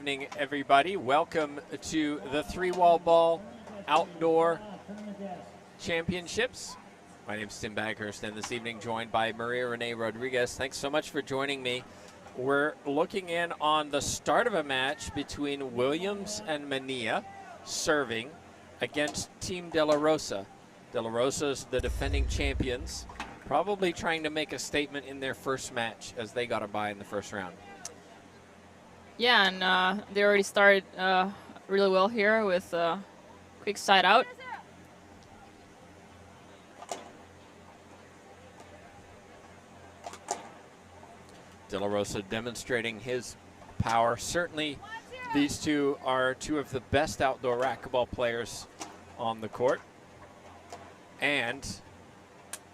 evening, everybody. Welcome to the three-wall ball outdoor championships. My name is Tim Baghurst, and this evening joined by Maria Renee Rodriguez. Thanks so much for joining me. We're looking in on the start of a match between Williams and Manilla, serving against Team De La Rosa. De La Rosa's the defending champions, probably trying to make a statement in their first match as they got a bye in the first round. Yeah, and they already started really well here with quick side out. De La Rosa demonstrating his power. Certainly, these two are two of the best outdoor racquetball players on the court and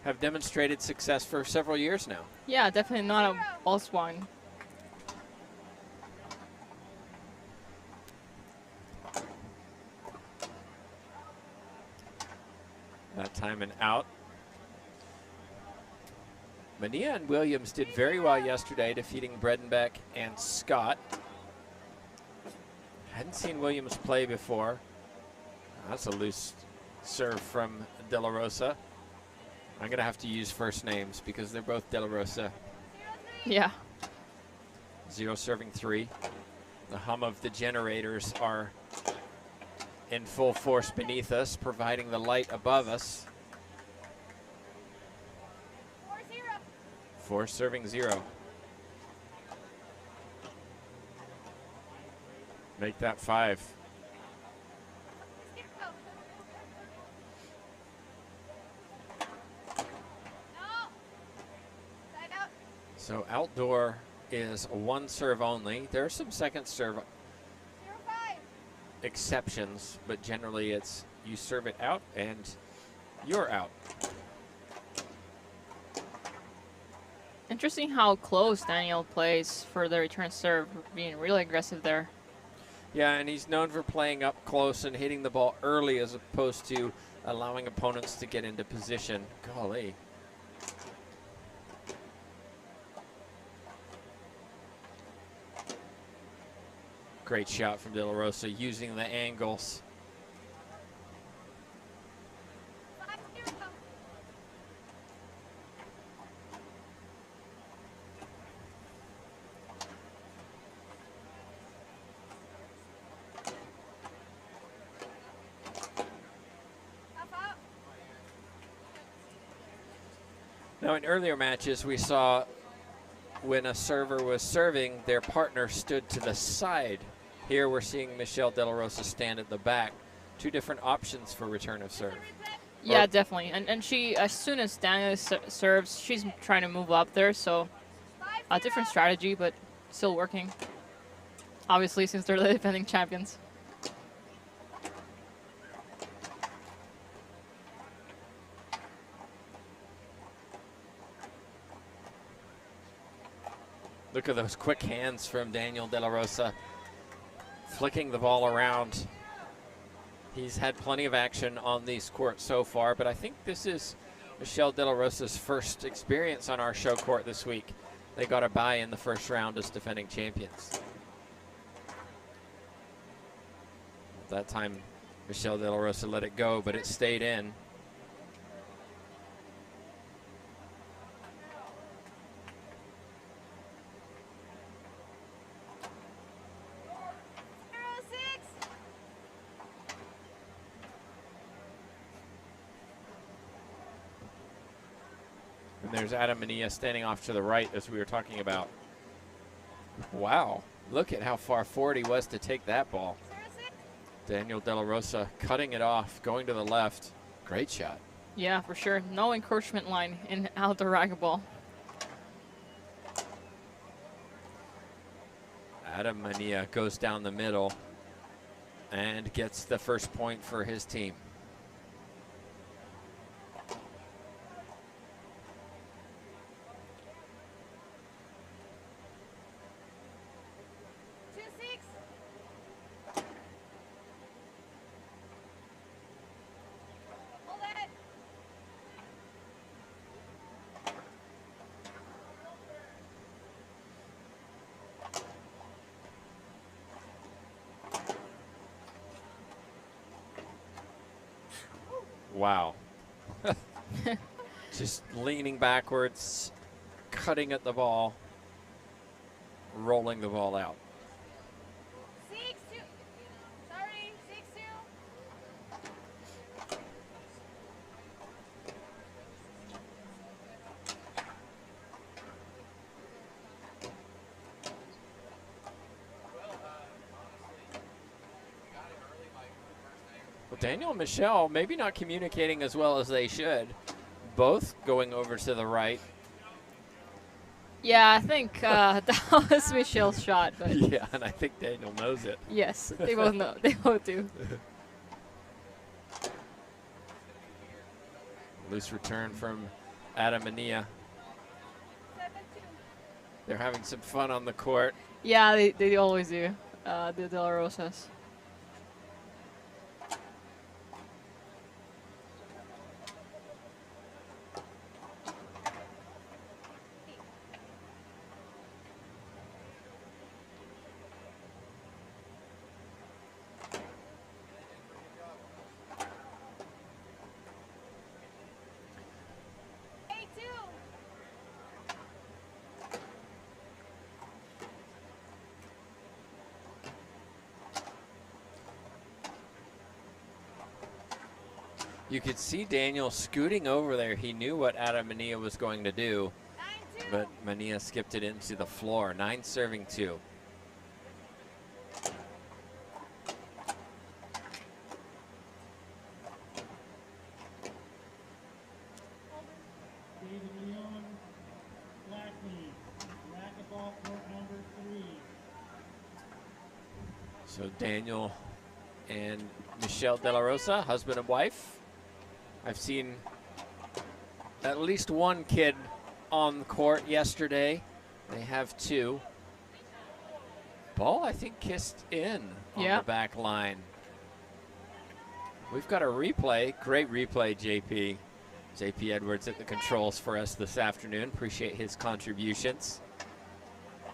have demonstrated success for several years now. Yeah, definitely not a ball swung. That time and out. Manilla and Williams did very well yesterday, defeating Bredenbeck and Scott. Hadn't seen Williams play before. That's a loose serve from De La Rosa. I'm going to have to use first names because they're both De La Rosa. Yeah. 0 serving 3. The hum of the generators are in full force beneath us, providing the light above us. 4 serving 0. Make that 5. So outdoor is 1 serve only. There are some second serve exceptions, but generally it's you serve it out and you're out. Interesting how close Daniel plays for the return serve, being really aggressive there. Yeah, and he's known for playing up close and hitting the ball early as opposed to allowing opponents to get into position. Golly. Great shot from De La Rosa using the angles. Now, in earlier matches, we saw when a server was serving, their partner stood to the side. Here we're seeing Michelle De La Rosa stand at the back. 2 different options for return of serve. Yeah, definitely. And she, as soon as Daniel serves, she's trying to move up there. So a different strategy, but still working. Obviously, since they're the defending champions. Look at those quick hands from Daniel De La Rosa, flicking the ball around. He's had plenty of action on these courts so far, but I think this is Michelle De La Rosa's first experience on our show court this week. They got a bye in the first round as defending champions. That time, Michelle De La Rosa let it go, but it stayed in. And there's Adam Manilla standing off to the right as we were talking about. Wow, look at how far forward he was to take that ball. Daniel De La Rosa cutting it off, going to the left. Great shot. Yeah, for sure. No encroachment line in outdoor racquetball. Adam Manilla goes down the middle and gets the first point for his team. Wow. Just leaning backwards, cutting at the ball, rolling the ball out. 6-2. Sorry, 6-2. Well, Daniel and Michelle maybe not communicating as well as they should. Both going over to the right. Yeah, I think that was Michelle's shot, but Yeah, and I think Daniel knows it. yes, they both know. They both do. Loose return from Adam Manilla. 7-2. They're having some fun on the court. Yeah, they always do. The De La Rosas. You could see Daniel scooting over there. He knew what Adam Manilla was going to do, 9-2. but Manilla skipped it into the floor. 9 serving 2. David Leon, Blackney, racquetball court number 3. So Daniel and Michelle De La Rosa, husband and wife. I've seen at least one kid on the court yesterday. They have 2. Ball, I think, kissed in on Yeah. the back line. We've got a replay. Great replay, JP. JP Edwards at the controls for us this afternoon. Appreciate his contributions.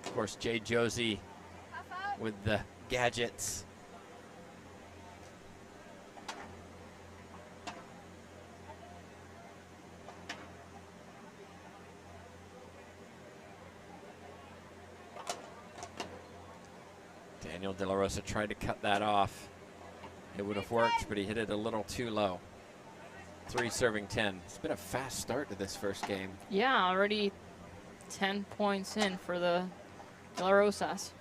Of course, Jay Josie Half out. with the gadgets. Daniel De La Rosa tried to cut that off. It would have worked, but he hit it a little too low. 3 serving 10. It's been a fast start to this first game. Yeah, already 10 points in for the De La Rosas.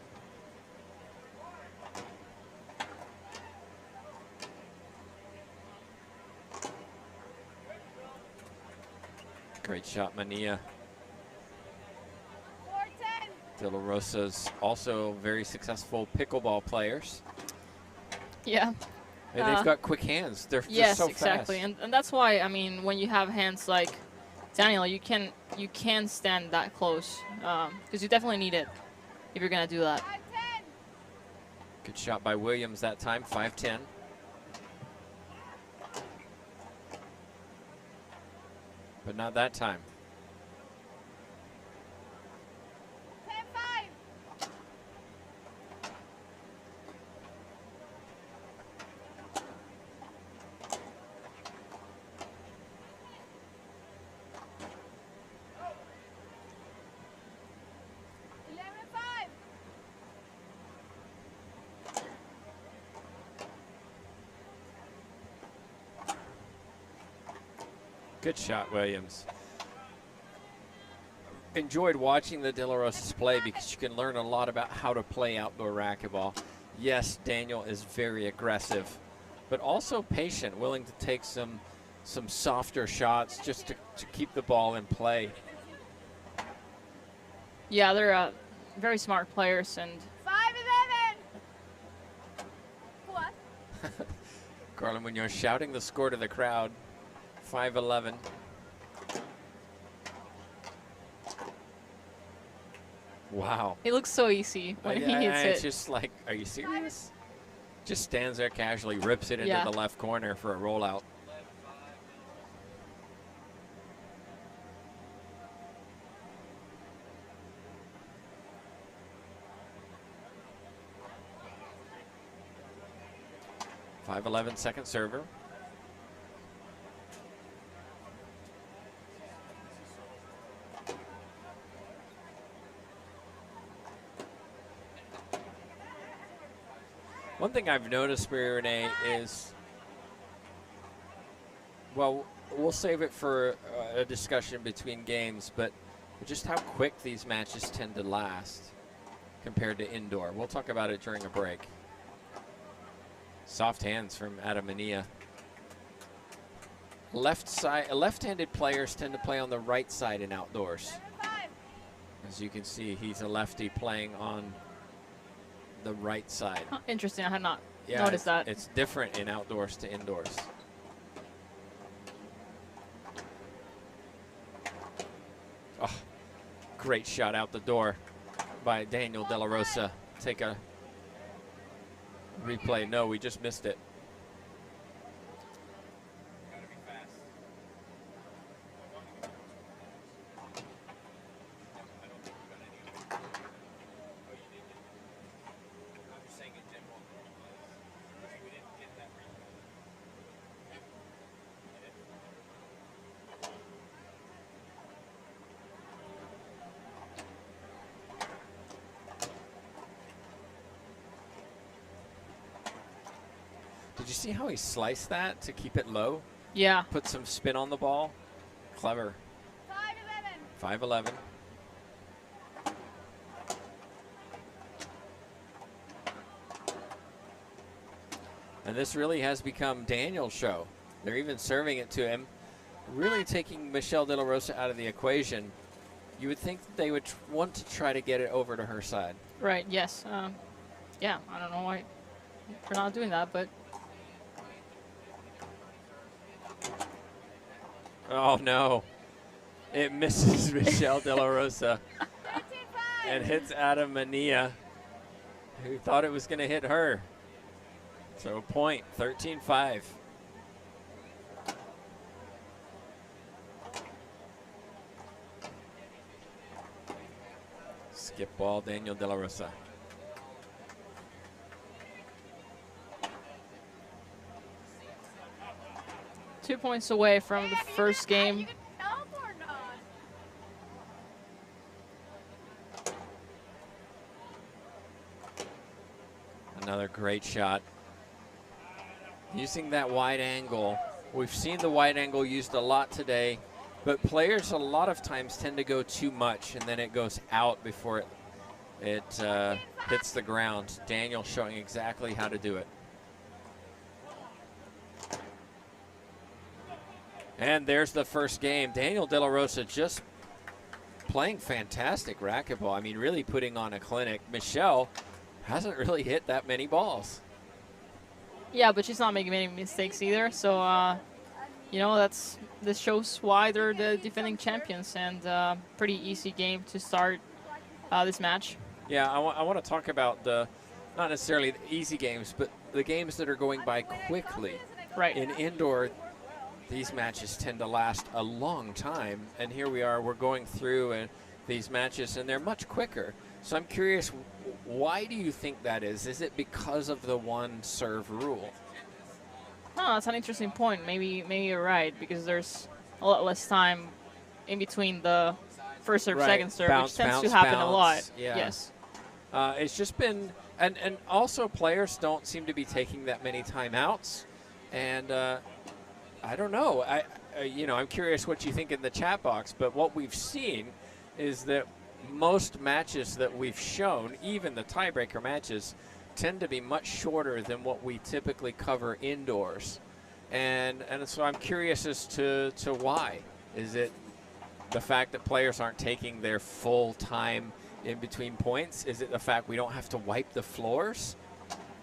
Great shot, Manilla. 4-10. De La Rosa's also very successful pickleball players. Yeah. And they've got quick hands. They're Yes, just so exactly, fast. and that's why, I mean, when you have hands like Daniel, you can stand that close because you definitely need it if you're gonna do that. 5-10. Good shot by Williams that time, 5-10. But not that time. 10-5. Good shot, Williams. Enjoyed watching the De La Rosas play because you can learn a lot about how to play outdoor racquetball. Yes, Daniel is very aggressive, but also patient, willing to take some softer shots just to keep the ball in play. Yeah, they're very smart players, and 5-11. What? Carla Munoz shouting the score to the crowd, 5-11. Wow. it looks so easy when he hits It's it. just like, are you serious? Just stands there casually, rips it into Yeah. the left corner for a rollout. .511 second server. One thing I've noticed, Maria Renee, is, well, we'll save it for a discussion between games, but just how quick these matches tend to last compared to indoor. We'll talk about it during a break. Soft hands from Manilla. Left-handed players tend to play on the right side in outdoors. As you can see, he's a lefty playing on the right side. Huh, interesting. I had not Yeah, noticed that. It's different in outdoors to indoors. Oh, great shot out the door by Daniel De La Rosa. Take a replay. No, we just missed it. Did you see how he sliced that to keep it low? Yeah. Put some spin on the ball. Clever. 5'11". And this really has become Daniel's show. They're even serving it to him, really taking Michelle De La Rosa out of the equation. You would think that they would want to try to get it over to her side. Right. Yes. Yeah. I don't know why they're not doing that, but. Oh, no. It misses Michelle De La Rosa and hits Manilla, who thought it was going to hit her. So point, 13-5. Skip ball, Daniel De La Rosa. Two points away from the first game. Another great shot. Using that wide angle. We've seen the wide angle used a lot today, but players a lot of times tend to go too much and then it goes out before it hits the ground. Daniel showing exactly how to do it. And there's the first game. Daniel De La Rosa just playing fantastic racquetball. I mean, really putting on a clinic. Michelle hasn't really hit that many balls. Yeah, but she's not making any mistakes either. So, you know, this shows why they're the defending champions, and pretty easy game to start this match. Yeah, I want to talk about not necessarily the easy games, but the games that are going by quickly. Right. In indoor, these matches tend to last a long time, and here we are, we're going through these matches, and they're much quicker. So I'm curious, why do you think that is? Is it because of the one serve rule? Oh, that's an interesting point. Maybe you're right, because there's a lot less time in between the first serve, Right. second serve, Bounce, which tends bounce, to happen a bounce. lot. Yeah. Yes. It's just been, and also players don't seem to be taking that many timeouts, and I don't know. I'm curious what you think in the chat box, but what we've seen is that most matches that we've shown, even the tiebreaker matches, tend to be much shorter than what we typically cover indoors. And so I'm curious as to why. Is it the fact that players aren't taking their full time in between points? Is it the fact we don't have to wipe the floors,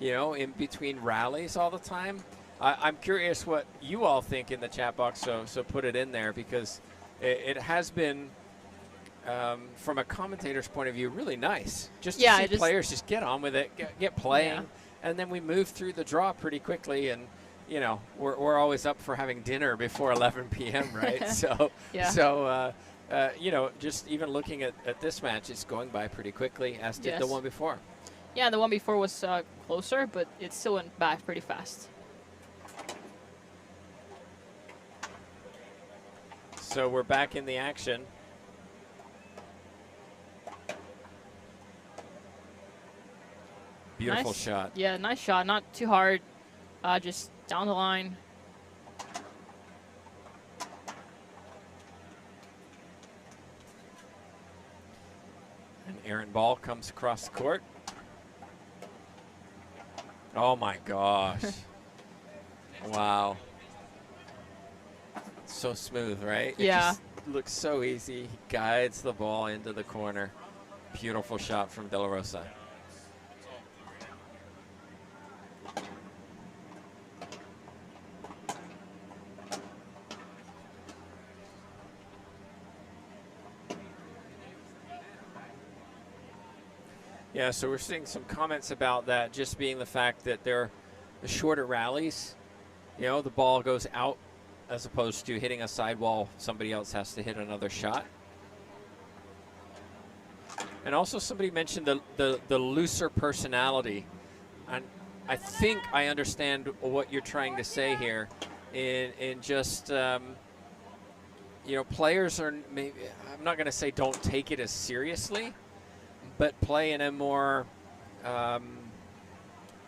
in between rallies all the time? I'm curious what you all think in the chat box, so put it in there, because it has been, from a commentator's point of view, really nice. Just to see players just get on with it, get playing, and then we move through the draw pretty quickly, and we're always up for having dinner before 11 p.m., right? So, just even looking at this match, it's going by pretty quickly, as did the one before. Yeah, the one before was closer, but it still went back pretty fast. So we're back in the action. Beautiful Nice. shot. Yeah, nice shot. Not too hard. Just down the line. An errant ball comes across the court. Oh my gosh. Wow. So smooth, right? Yeah. It just looks so easy. He guides the ball into the corner. Beautiful shot from De La Rosa. Yeah, so we're seeing some comments about that just being the fact that they're the shorter rallies. You know, the ball goes out as opposed to hitting a sidewall. Somebody else has to hit another shot. And also somebody mentioned the looser personality. And I think I understand what you're trying to say here in just, you know, players are maybe, I'm not going to say don't take it as seriously, but play in a more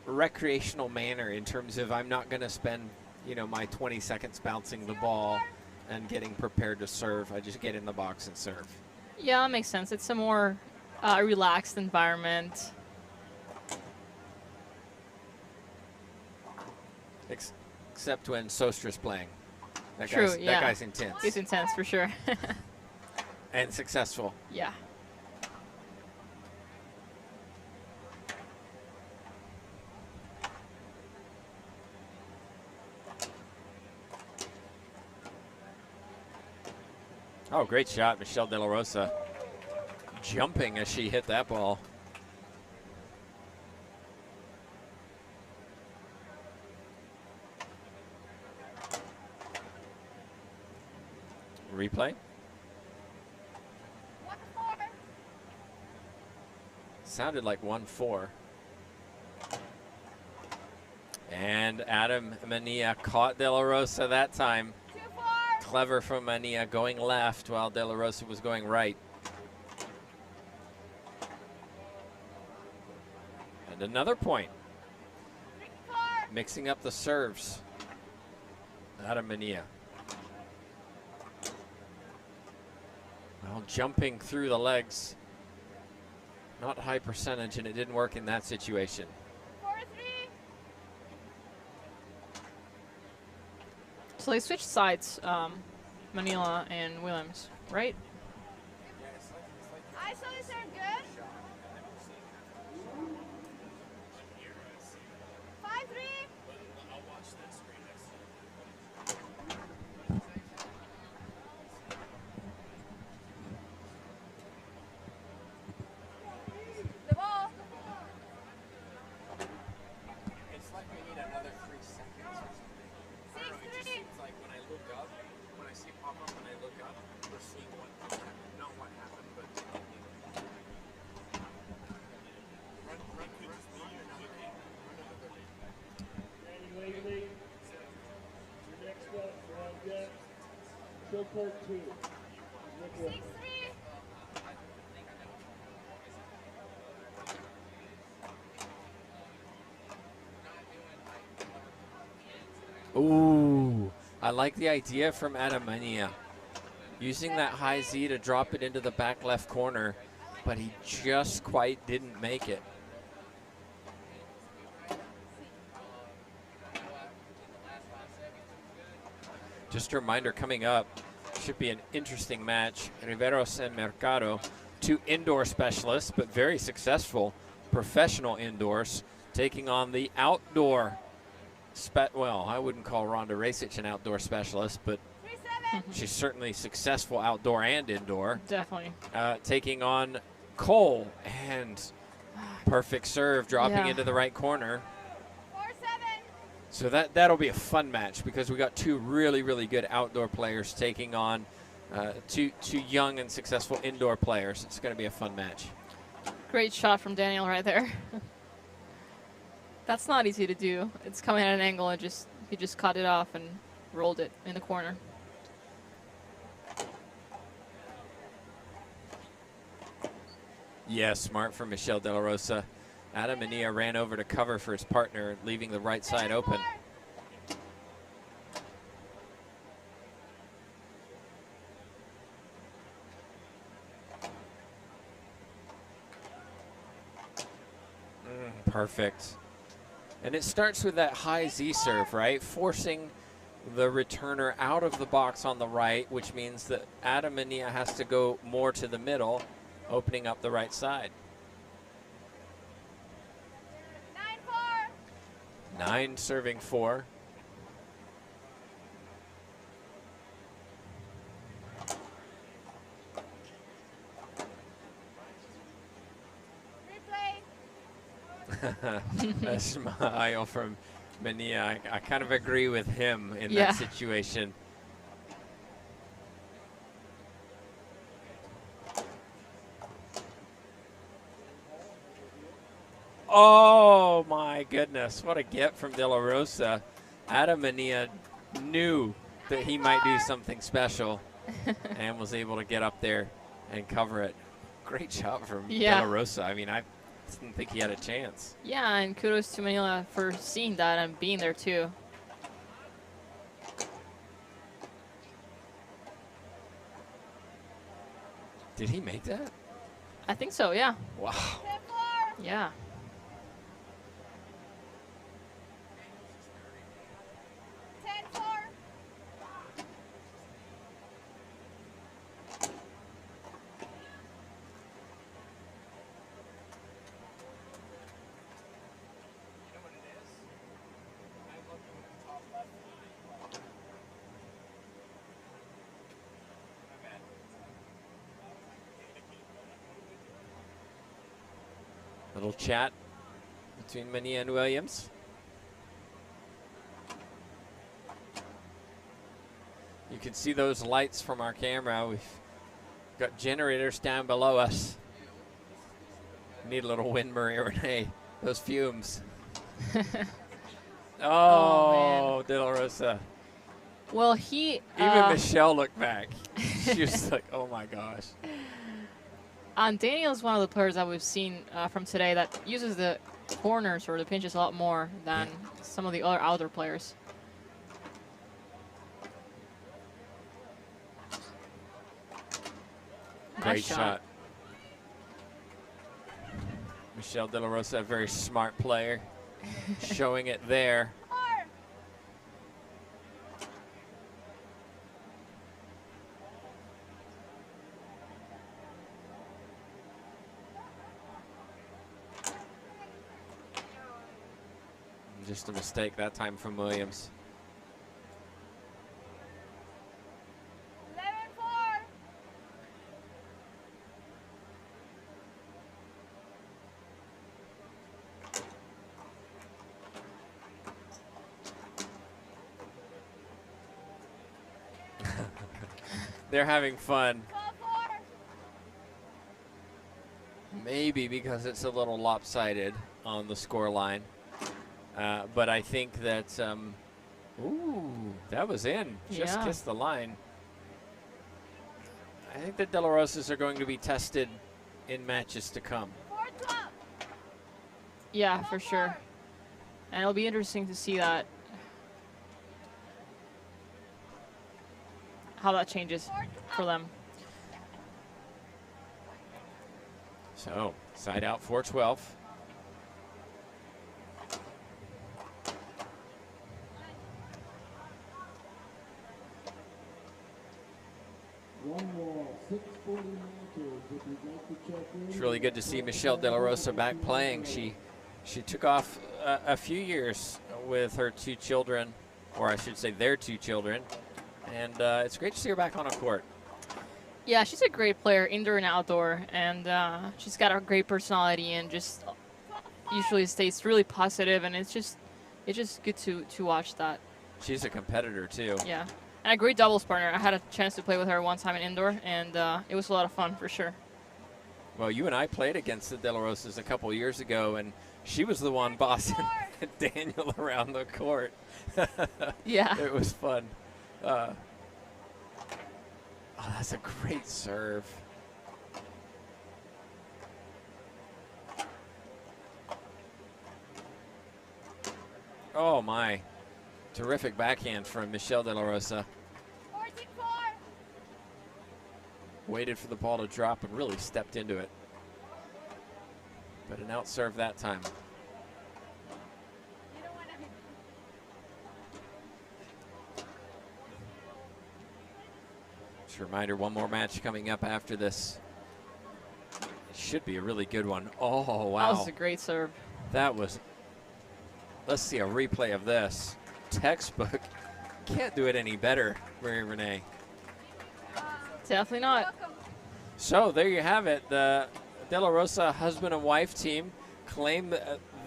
recreational manner in terms of I'm not going to spend, you know, my 20 seconds bouncing the ball and getting prepared to serve. I just get in the box and serve. Yeah, that makes sense. It's a more relaxed environment. Except when Sostra's playing. True, yeah. That guy's intense. He's intense for sure. And successful. Yeah. Oh, great shot, Michelle De La Rosa. Jumping as she hit that ball. Replay. 1-4. Sounded like 1-4. And Adam Manilla caught De La Rosa that time. 2-4. Clever from Manilla going left while De La Rosa was going right. And another point. 3-4. Mixing up the serves. Adam Manilla. Well, jumping through the legs. Not high percentage, and it didn't work in that situation. 4-3. So they switched sides, Manila and Williams, right? Isoles are good. 5-3. The ball. It's like we need another 3 seconds or something. 6-3. Like when I look up, when I see pop up, when I look up, we're seeing what happened. Not what happened, but Randy Wakely, your next up, Rosa, show court 2. Look 6-3. ooh, I like the idea from Adam Manilla. Using that high Z to drop it into the back left corner, but he just quite didn't make it. Just a reminder, coming up, should be an interesting match. Riveros and Mercado, two indoor specialists, but very successful professional indoors, taking on the outdoor well, I wouldn't call Ronda Rasic an outdoor specialist, but 3-7. she's certainly successful outdoor and indoor. Definitely. Taking on Cole, and perfect serve dropping Yeah. into the right corner. 4-7. So that'll be a fun match because we got two really, really good outdoor players taking on two young and successful indoor players. It's going to be a fun match. Great shot from Daniel right there. That's not easy to do. It's coming at an angle and he just cut it off and rolled it in the corner. Yeah, smart from Michelle De La Rosa. Manilla ran over to cover for his partner, leaving the right side open. Perfect. And it starts with that high Z serve, right? Forcing the returner out of the box on the right, which means that Manilla has to go more to the middle, opening up the right side. 9-4. 9 serving 4. Replay. A smile from Manilla. I kind of agree with him in Yeah. that situation. Oh my goodness, what a get from De La Rosa. Manilla knew that he might do something special and was able to get up there and cover it. Great shot from Yeah. De La Rosa. I mean, I didn't think he had a chance. Yeah, and kudos to Manila for seeing that and being there too. Did he make that? I think so, yeah. Wow. 10-4. Yeah. 10-4. Little chat between Manilla and Williams. You can see those lights from our camera. We've got generators down below us. Need a little wind, Maria Renee. Those fumes. Oh, De La Rosa. Well, he Even Michelle looked back. She was like, oh my gosh. Daniel is one of the players that we've seen from today that uses the corners or the pinches a lot more than some of the other outdoor players. Great Nice shot. Michelle De La Rosa, a very smart player, showing it there. 4. Just a mistake that time from Williams. 11-4. They're having fun. 12-4. Maybe because it's a little lopsided on the score line. But I think that, ooh, that was in. Just Yeah. kissed the line. I think the De La Rosas are going to be tested in matches to come. 4-12. Yeah, for sure. And it'll be interesting to see that, how that changes for them. So, side out 4-12. One wall, 640 meters. If you'd like to check in. It's really good to see Michelle De La Rosa back playing. She took off a few years with her 2 children, or I should say their 2 children, and it's great to see her back on a court. Yeah, she's a great player, indoor and outdoor, and she's got a great personality and just usually stays really positive, and it's just good to watch that. She's a competitor too. Yeah, and a great doubles partner. I had a chance to play with her one time in indoor, and it was a lot of fun for sure. Well, you and I played against the De La Rosas a couple years ago, and she was the one bossing Daniel around the court. Yeah. It was fun. Oh, that's a great serve. Oh, my. Terrific backhand from Michelle De La Rosa. 14-4. Waited for the ball to drop and really stepped into it. But an out serve that time. You don't want to hit. Just a reminder, one more match coming up after this. It should be a really good one. Oh, wow. That was a great serve. That was, let's see a replay of this. Textbook. Can't do it any better, Marie Renee. Definitely not. Welcome. So there you have it. The De La Rosa husband and wife team claim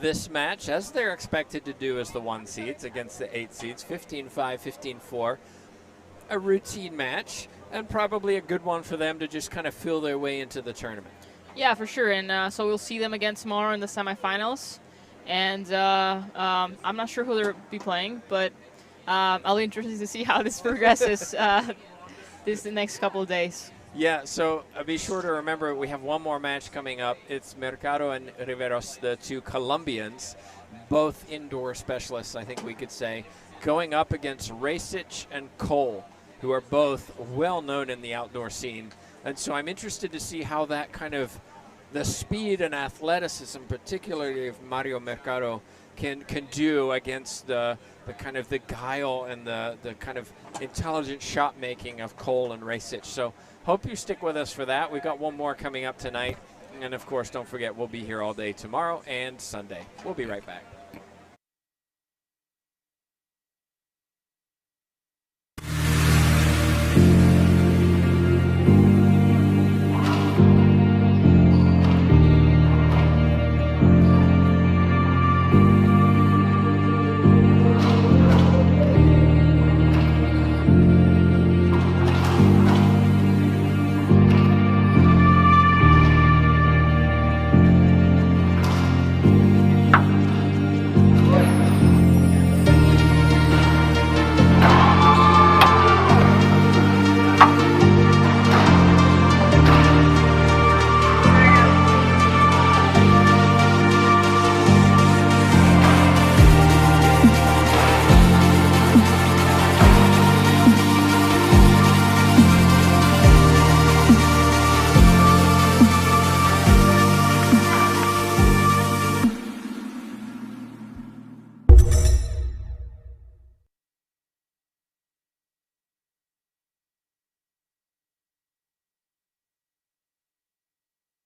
this match, as they're expected to do as the 1 seeds against the 8 seeds, 15-5, 15-4. A routine match, and probably a good one for them to just kind of feel their way into the tournament. Yeah, for sure. And so we'll see them again tomorrow in the semifinals. And I'm not sure who they'll be playing, but I'll be interested to see how this progresses the next couple of days. Yeah, so be sure to remember we have one more match coming up. It's Mercado and Riveros, the 2 Colombians, both indoor specialists, I think we could say, going up against Rasic and Cole, who are both well known in the outdoor scene. And so I'm interested to see how that kind of the speed and athleticism, particularly of Mario Mercado, can do against the kind of the guile and the kind of intelligent shot making of Cole and Rasic. So hope you stick with us for that. We've got one more coming up tonight. And of course, don't forget, we'll be here all day tomorrow and Sunday. We'll be right back.